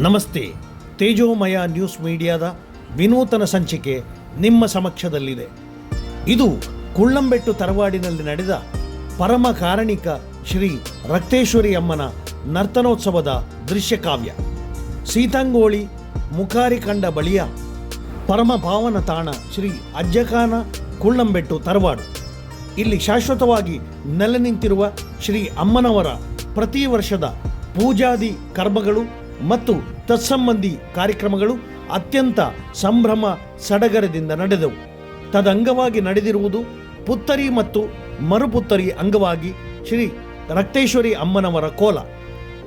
ನಮಸ್ತೆ. ತೇಜೋಮಯ ನ್ಯೂಸ್ ಮೀಡಿಯಾದ ವಿನೂತನ ಸಂಚಿಕೆ ನಿಮ್ಮ ಸಮಕ್ಷದಲ್ಲಿದೆ. ಇದು ಕುಳ್ಳಂಬೆಟ್ಟು ತರವಾಡಿನಲ್ಲಿ ನಡೆದ ಪರಮ ಕಾರಣಿಕ ಶ್ರೀ ರಕ್ತೇಶ್ವರಿ ಅಮ್ಮನ ನರ್ತನೋತ್ಸವದ ದೃಶ್ಯಕಾವ್ಯ. ಸೀತಂಗೋಳಿ ಮುಖಾರಿಕಂಡ ಬಳಿಯ ಪರಮ ಪಾವನ ತಾಣ ಶ್ರೀ ಅಜ್ಜಕಾನ ಕುಳ್ಳಂಬೆಟ್ಟು ತರವಾಡು. ಇಲ್ಲಿ ಶಾಶ್ವತವಾಗಿ ನೆಲೆ ನಿಂತಿರುವ ಶ್ರೀ ಅಮ್ಮನವರ ಪ್ರತಿ ವರ್ಷದ ಪೂಜಾದಿ ಕರ್ಮಗಳು ಮತ್ತು ತತ್ಸಂಬಂಧಿ ಕಾರ್ಯಕ್ರಮಗಳು ಅತ್ಯಂತ ಸಂಭ್ರಮ ಸಡಗರದಿಂದ ನಡೆದವು. ತದಂಗವಾಗಿ ನಡೆದಿರುವುದು ಪುತ್ತರಿ ಮತ್ತು ಮರುಪುತ್ತರಿ ಅಂಗವಾಗಿ ಶ್ರೀ ರಕ್ತೇಶ್ವರಿ ಅಮ್ಮನವರ ಕೋಲ.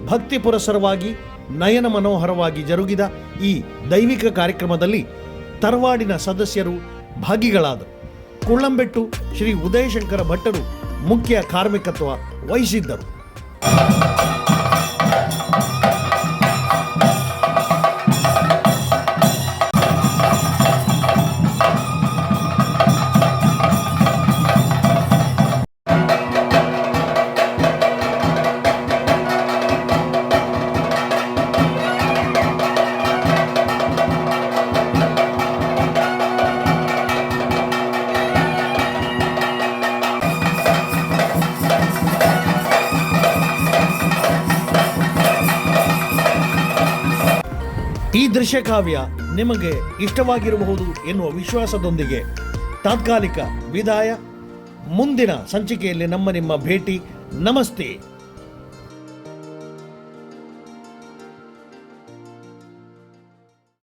ಭಕ್ತಿ ಪುರಸರವಾಗಿ ನಯನ ಮನೋಹರವಾಗಿ ಜರುಗಿದ ಈ ದೈವಿಕ ಕಾರ್ಯಕ್ರಮದಲ್ಲಿ ತರವಾಡಿನ ಸದಸ್ಯರು ಭಾಗಿಗಳಾದರು. ಕುಳ್ಳಂಬೆಟ್ಟು ಶ್ರೀ ಉದಯಶಂಕರ ಭಟ್ಟರು ಮುಖ್ಯ ಕಾರ್ಮಿಕತ್ವ ವಹಿಸಿದ್ದರು. ಈ ದೃಶ್ಯಕಾವ್ಯ ನಿಮಗೆ ಇಷ್ಟವಾಗಿರಬಹುದು ಎನ್ನುವ ವಿಶ್ವಾಸದೊಂದಿಗೆ ತಾತ್ಕಾಲಿಕ ವಿದಾಯ. ಮುಂದಿನ ಸಂಚಿಕೆಯಲ್ಲಿ ನಿಮ್ಮ ಭೇಟಿ. ನಮಸ್ತೆ.